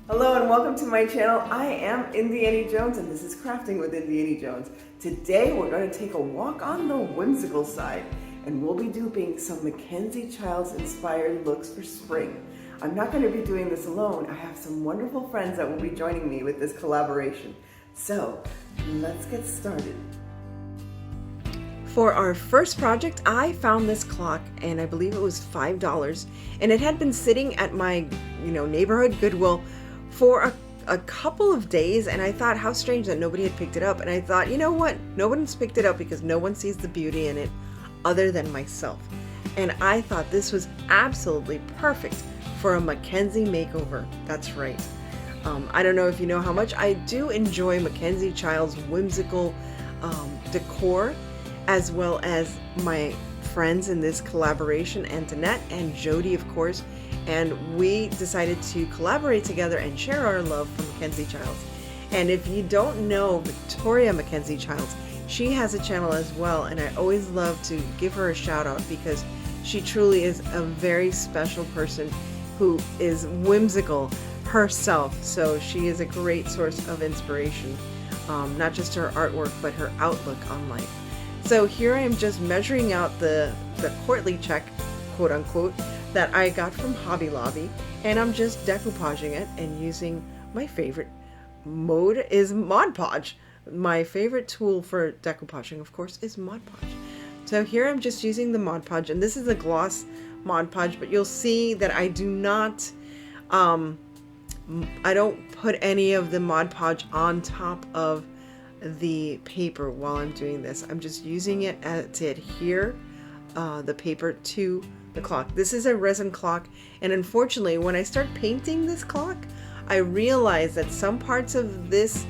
Hello and welcome to my channel. I am Indiana Jones and this is Crafting with Indiana Jones. Today we're going to take a walk on the whimsical side and we'll be duping some MacKenzie Childs inspired looks for spring. I'm not going to be doing this alone. I have some wonderful friends that will be joining me with this collaboration. So let's get started. For our first project, I found this clock and I believe it was $5 and it had been sitting at my neighborhood Goodwill for a couple of days, and I thought how strange that nobody had picked it up. And I thought, you know what, no one's picked it up because no one sees the beauty in it other than myself. And I thought this was absolutely perfect for a MacKenzie makeover. That's right. I don't know if you know how much I do enjoy MacKenzie Childs' whimsical decor, as well as my friends in this collaboration, Antonette and Jody, of course. And we decided to collaborate together and share our love for MacKenzie Childs. And if you don't know Victoria MacKenzie Childs, she has a channel as well, and I always love to give her a shout out because she truly is a very special person who is whimsical herself. So she is a great source of inspiration, not just her artwork, but her outlook on life. So here I am just measuring out the courtly check, quote unquote, that I got from Hobby Lobby, and I'm just decoupaging it and using my favorite mode is Mod Podge. My favorite tool for decoupaging, of course, is Mod Podge. So here I'm just using the Mod Podge, and this is a gloss Mod Podge, but you'll see that I do not, I don't put any of the Mod Podge on top of the paper while I'm doing this. I'm just using it to adhere the paper to the clock. This is a resin clock, and unfortunately when I start painting this clock, I realize that some parts of this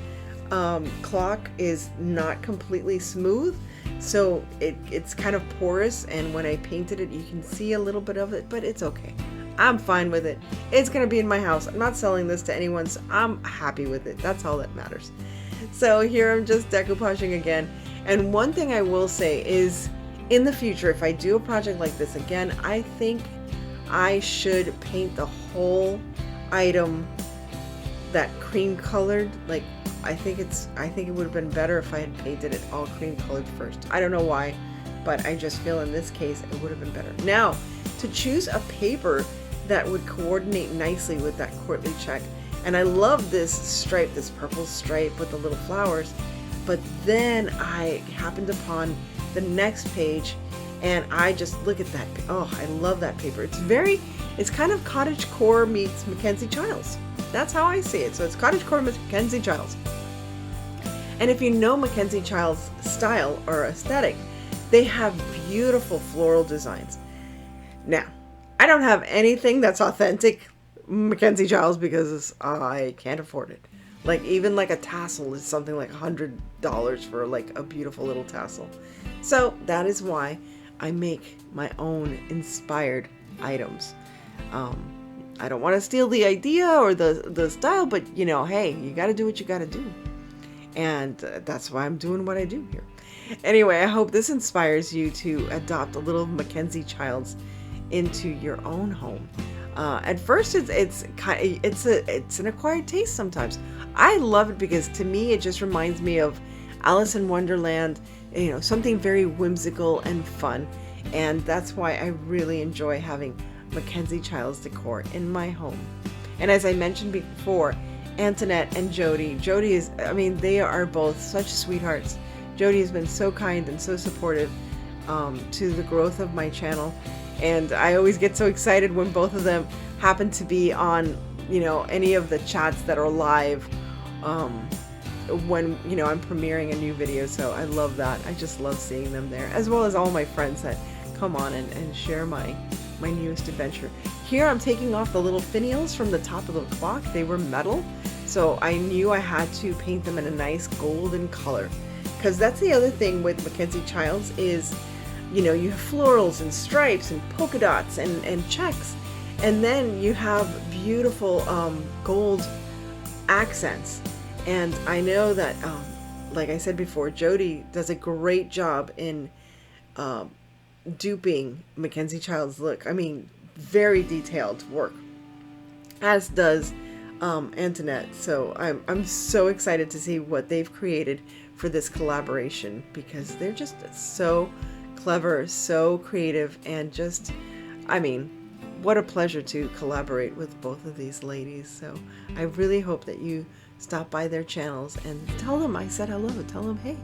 clock is not completely smooth, so it's kind of porous, and when I painted it you can see a little bit of it, but it's okay. I'm fine with it. It's gonna be in my house. I'm not selling this to anyone, so I'm happy with it. That's all that matters. So here I'm just decoupaging again, and one thing I will say is in the future, if I do a project like this again, I think I should paint the whole item that cream colored. Like I think it would have been better if I had painted it all cream colored first. I don't know why, but I just feel in this case it would have been better. Now, to choose a paper that would coordinate nicely with that courtly check, and I love this stripe, this purple stripe with the little flowers, but then I happened upon the next page and I just look at that. Oh, I love that paper. It's kind of cottagecore meets MacKenzie Childs. That's how I see it. So it's cottagecore meets MacKenzie Childs. And if you know MacKenzie Childs' style or aesthetic, they have beautiful floral designs. Now, I don't have anything that's authentic MacKenzie Childs because I can't afford it. Like even like a tassel is something like $100 for like a beautiful little tassel. So that is why I make my own inspired items. I don't want to steal the idea or the style, but hey, you got to do what you got to do. And that's why I'm doing what I do here. Anyway, I hope this inspires you to adopt a little MacKenzie Childs into your own home. At first it's an acquired taste sometimes. I love it because to me it just reminds me of Alice in Wonderland, something very whimsical and fun, and that's why I really enjoy having MacKenzie Childs decor in my home. And as I mentioned before, Antonette and Jody is, they are both such sweethearts. Jody has been so kind and so supportive to the growth of my channel, and I always get so excited when both of them happen to be on any of the chats that are live when I'm premiering a new video. So I love that. I just love seeing them there, as well as all my friends that come on and share my newest adventure. Here I'm taking off the little finials from the top of the clock. They were metal, so I knew I had to paint them in a nice golden color, because that's the other thing with MacKenzie Childs is you have florals and stripes and polka dots and checks, and then you have beautiful gold accents. And I know that like I said before, Jody does a great job in duping MacKenzie Childs' look. Very detailed work, as does Antonette. So I'm so excited to see what they've created for this collaboration, because they're just so clever, so creative, and just, I mean, what a pleasure to collaborate with both of these ladies. So I really hope that you stop by their channels and tell them I said hello. Tell them, hey,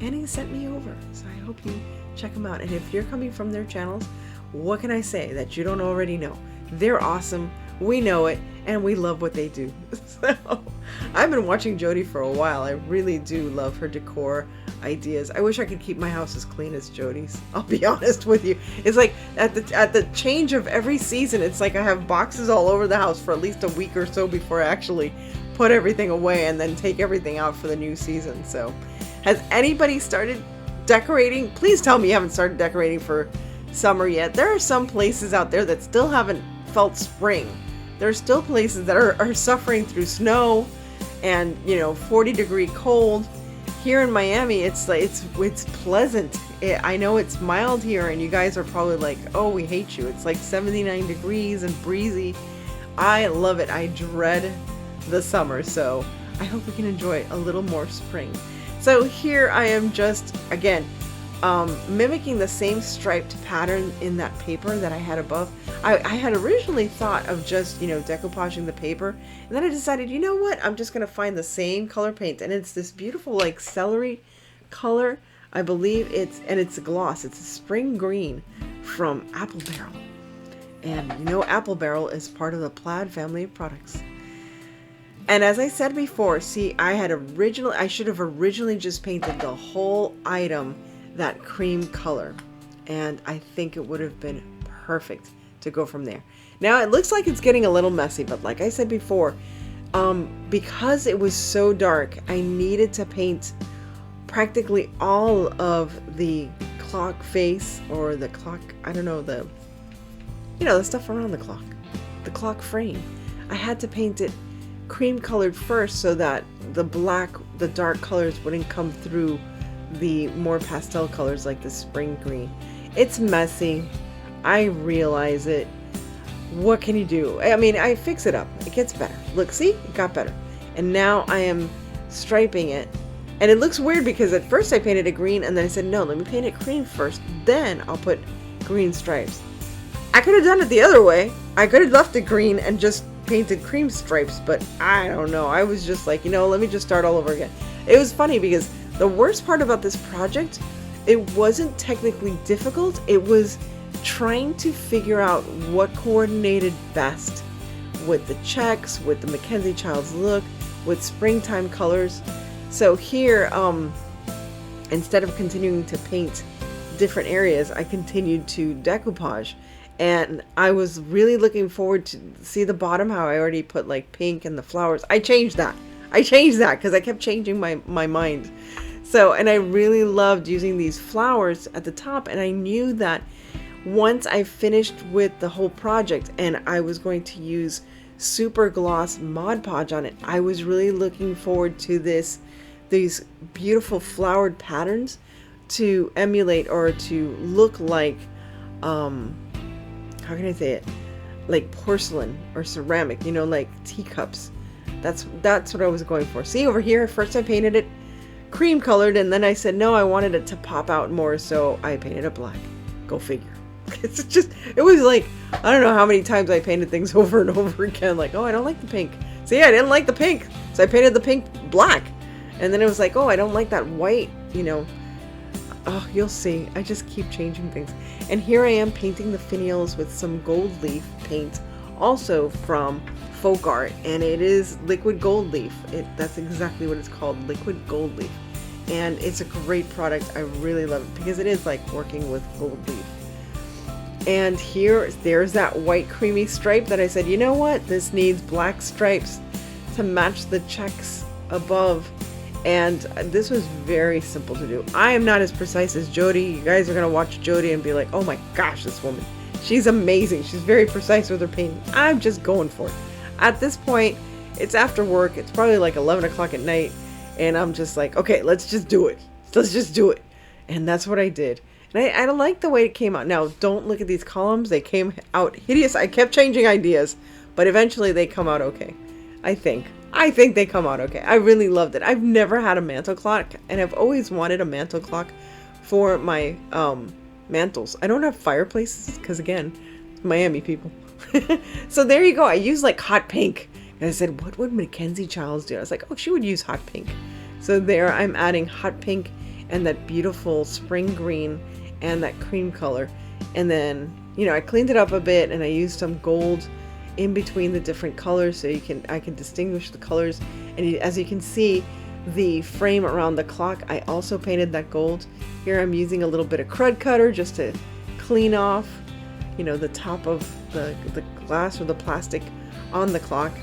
Annie sent me over. So I hope you check them out. And if you're coming from their channels, what can I say that you don't already know? They're awesome. We know it, and we love what they do. So I've been watching Jody for a while. I really do love her decor ideas. I wish I could keep my house as clean as Jody's. I'll be honest with you. It's like at the change of every season, it's like I have boxes all over the house for at least a week or so before I actually put everything away and then take everything out for the new season. So has anybody started decorating? Please tell me you haven't started decorating for summer yet. There are some places out there that still haven't felt spring. There are still places that are suffering through snow and, you know, 40-degree cold. Here in Miami, it's pleasant. I know it's mild here, and you guys are probably like, oh, we hate you. It's like 79 degrees and breezy. I love it. I dread the summer, so I hope we can enjoy a little more spring. So here I am, just again mimicking the same striped pattern in that paper that I had above. I had originally thought of just, you know, decoupaging the paper, and then I decided, you know what, I'm just gonna find the same color paint, and it's this beautiful like celery color, I believe it's a gloss. It's a spring green from Apple Barrel, and you know, Apple Barrel is part of the Plaid family of products. And as I said before, see, I should have originally just painted the whole item that cream color, and I think it would have been perfect to go from there. Now it looks like it's getting a little messy, but like I said before, because it was so dark, I needed to paint practically all of the clock face, or the clock, I don't know, the stuff around the clock frame. I had to paint it cream colored first so that the dark colors wouldn't come through the more pastel colors like the spring green. It's messy. I realize it. What can you do? I mean, I fix it up. It gets better. Look, see? It got better. And now I am striping it. And it looks weird because at first I painted it green, and then I said, no, let me paint it cream first. Then I'll put green stripes. I could have done it the other way. I could have left it green and just painted cream stripes, but I don't know. I was just like, you know, let me just start all over again. It was funny because the worst part about this project, it wasn't technically difficult. It was trying to figure out what coordinated best with the checks, with the MacKenzie Childs look, with springtime colors. So here, instead of continuing to paint different areas, I continued to decoupage. And I was really looking forward to see the bottom, how I already put like pink and the flowers. I changed that because I kept changing my mind. So, and I really loved using these flowers at the top, and I knew that once I finished with the whole project and I was going to use super gloss Mod Podge on it, I was really looking forward to these beautiful flowered patterns to emulate, or to look like, how can I say it? Like porcelain or ceramic, you know, like teacups. That's what I was going for. See over here, first I painted it cream colored, and then I said, no, I wanted it to pop out more, so I painted it black. Go figure. It was like, I don't know how many times I painted things over and over again, like, oh, I don't like the pink. See, I didn't like the pink, so I painted the pink black. And then it was like, oh, I don't like that white, you know. Oh, you'll see. I just keep changing things. And here I am painting the finials with some gold leaf paint, also from Folk Art, and it is liquid gold leaf. That's exactly what it's called, liquid gold leaf. And it's a great product. I really love it because it is like working with gold leaf. And there's that white creamy stripe that I said, you know what? This needs black stripes to match the checks above. And this was very simple to do. I am not as precise as Jody. You guys are going to watch Jody and be like, oh my gosh, this woman. She's amazing. She's very precise with her painting. I'm just going for it. At this point, it's after work. It's probably like 11 o'clock at night. And I'm just like, okay, let's just do it. Let's just do it. And that's what I did. And I like the way it came out. Now, don't look at these columns. They came out hideous. I kept changing ideas, but eventually they come out okay. I think they come out okay. I really loved it. I've never had a mantle clock, and I've always wanted a mantle clock for my mantles. I don't have fireplaces because, again, Miami people. So there you go. I used like hot pink. And I said, what would MacKenzie Childs do? I was like, oh, she would use hot pink. So there I'm adding hot pink and that beautiful spring green and that cream color. And then, you know, I cleaned it up a bit and I used some gold in between the different colors so I can distinguish the colors. And as you can see, the frame around the clock, I also painted that gold. Here I'm using a little bit of crud cutter just to clean off, you know, the top of the glass or the plastic on the clock.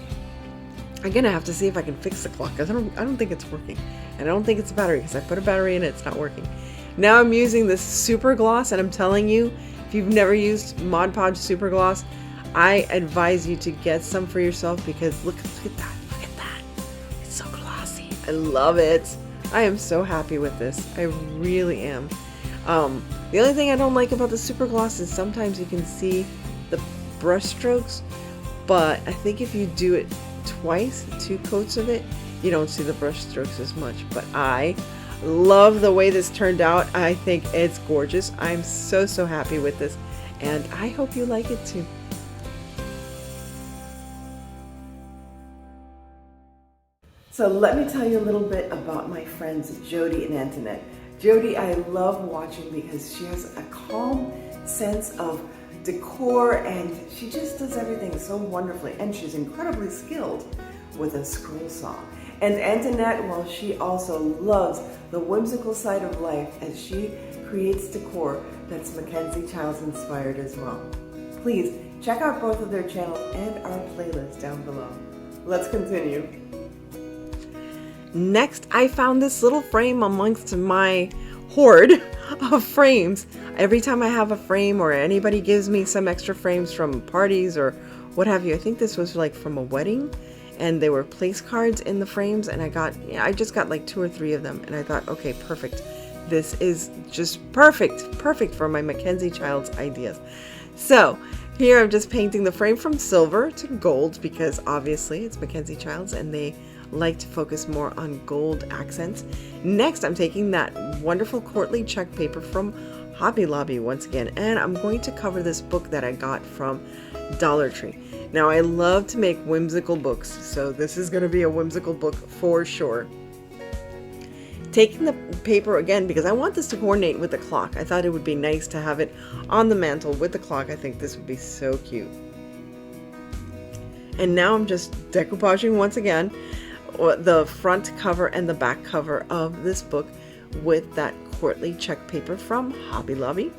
I'm gonna have to see if I can fix the clock because I don't think it's working, and I don't think it's a battery because I put a battery in it. It's not working. Now I'm using this super gloss, and I'm telling you, if you've never used Mod Podge super gloss, I advise you to get some for yourself because look at that, look at that. It's so glossy. I love it. I am so happy with this. I really am. The only thing I don't like about the super gloss is sometimes you can see the brush strokes, but I think if you do it twice, 2 coats of it, you don't see the brush strokes as much. But I love the way this turned out. I think it's gorgeous. I'm so happy with this, and I hope you like it too. So let me tell you a little bit about my friends Jody and Antonette. Jody I love watching because she has a calm sense of decor and she just does everything so wonderfully, and she's incredibly skilled with a scroll saw. And Antonette, well, she also loves the whimsical side of life as she creates decor that's MacKenzie Childs inspired as well. Please check out both of their channels and our playlist down below. Let's continue. Next, I found this little frame amongst my hoard of frames. Every time I have a frame or anybody gives me some extra frames from parties or what have you, I think this was like from a wedding, and they were place cards in the frames, and I just got like 2 or 3 of them, and I thought, okay, perfect. This is just perfect for my MacKenzie Childs ideas. So here I'm just painting the frame from silver to gold because obviously it's MacKenzie Childs and they like to focus more on gold accents. Next, I'm taking that wonderful courtly check paper from Hobby Lobby once again, and I'm going to cover this book that I got from Dollar Tree. Now, I love to make whimsical books, so this is going to be a whimsical book for sure. Taking the paper again, because I want this to coordinate with the clock. I thought it would be nice to have it on the mantle with the clock. I think this would be so cute. And now I'm just decoupaging once again the front cover and the back cover of this book with that courtly check paper from Hobby Lobby.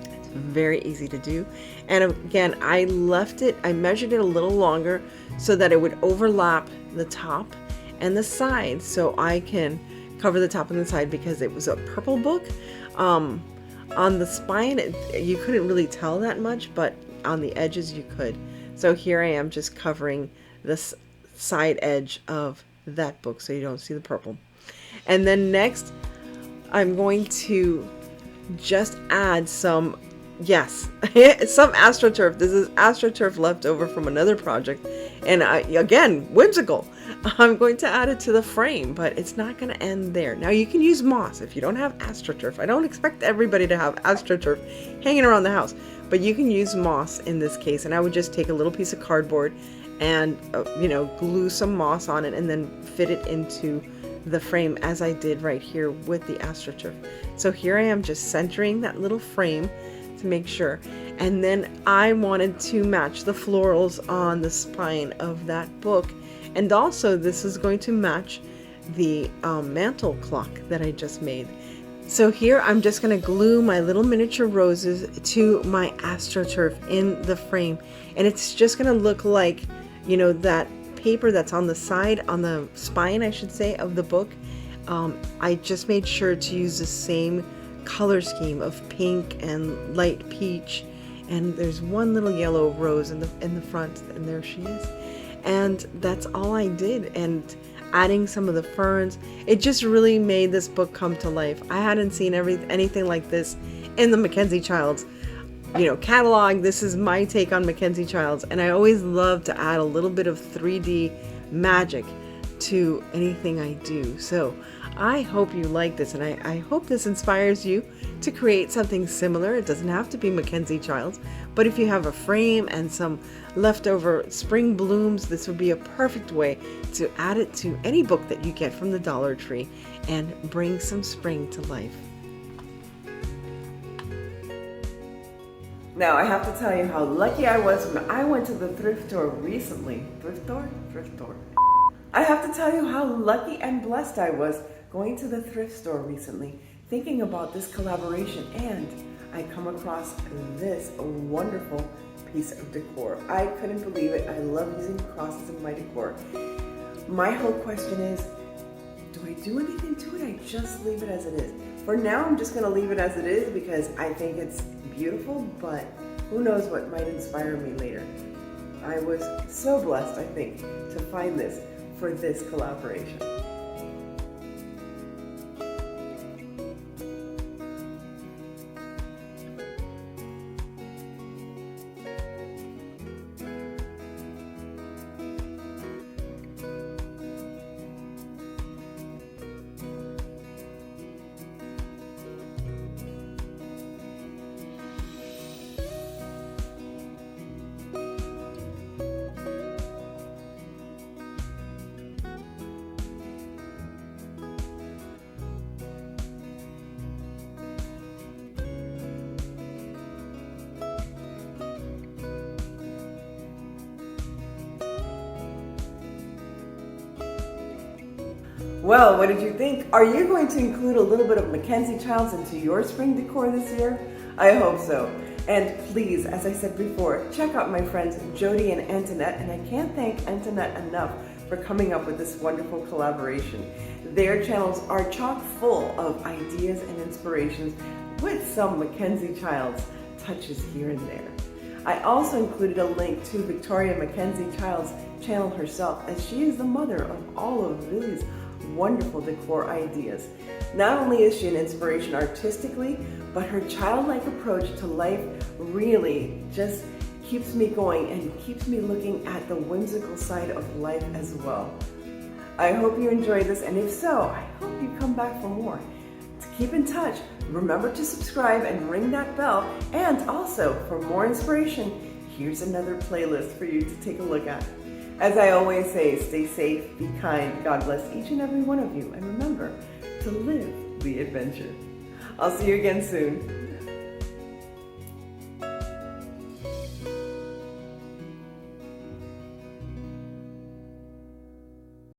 It's very easy to do. And again, I measured it a little longer so that it would overlap the top and the side, so I can cover the top and the side because it was a purple book. On the spine, you couldn't really tell that much, but on the edges you could. So here I am just covering this side edge of that book so you don't see the purple. And then next I'm going to just add some AstroTurf. This is AstroTurf left over from another project, and again, whimsical. I'm going to add it to the frame, but it's not going to end there. Now you can use moss if you don't have AstroTurf. I don't expect everybody to have AstroTurf hanging around the house, but you can use moss in this case. And I would just take a little piece of cardboard and glue some moss on it and then fit it into the frame as I did right here with the AstroTurf. So here I am just centering that little frame to make sure. And then I wanted to match the florals on the spine of that book. And also this is going to match the mantle clock that I just made. So here I'm just going to glue my little miniature roses to my AstroTurf in the frame. And it's just going to look like, that paper that's on the side, on the spine, I should say, of the book. I just made sure to use the same color scheme of pink and light peach, and there's one little yellow rose in the front, and there she is. And that's all I did, and adding some of the ferns, it just really made this book come to life. I hadn't seen anything like this in the MacKenzie Childs catalog. This is my take on MacKenzie Childs, and I always love to add a little bit of 3D magic to anything I do. So I hope you like this, and I hope this inspires you to create something similar. It doesn't have to be MacKenzie Childs, but if you have a frame and some leftover spring blooms, this would be a perfect way to add it to any book that you get from the Dollar Tree and bring some spring to life. Now, I have to tell you how lucky I was when I went to the thrift store recently. Thrift store? Thrift store. I have to tell you how lucky and blessed I was going to the thrift store recently, thinking about this collaboration, and I come across this wonderful piece of decor. I couldn't believe it. I love using crosses in my decor. My whole question is, do I do anything to it? I just leave it as it is. For now, I'm just gonna leave it as it is because I think it's beautiful, but who knows what might inspire me later. I was so blessed, I think, to find this for this collaboration. Well, what did you think? Are you going to include a little bit of MacKenzie Childs into your spring decor this year? I hope so. And please, as I said before, check out my friends Jody and Antonette, and I can't thank Antonette enough for coming up with this wonderful collaboration. Their channels are chock full of ideas and inspirations with some MacKenzie Childs touches here and there. I also included a link to Victoria MacKenzie Childs' channel herself, as she is the mother of all of these wonderful decor ideas. Not only is she an inspiration artistically, but her childlike approach to life really just keeps me going and keeps me looking at the whimsical side of life as well. I hope you enjoyed this, and if so, I hope you come back for more. To keep in touch, remember to subscribe and ring that bell, and also for more inspiration, here's another playlist for you to take a look at. As I always say, stay safe, be kind, God bless each and every one of you, and remember to live the adventure. I'll see you again soon.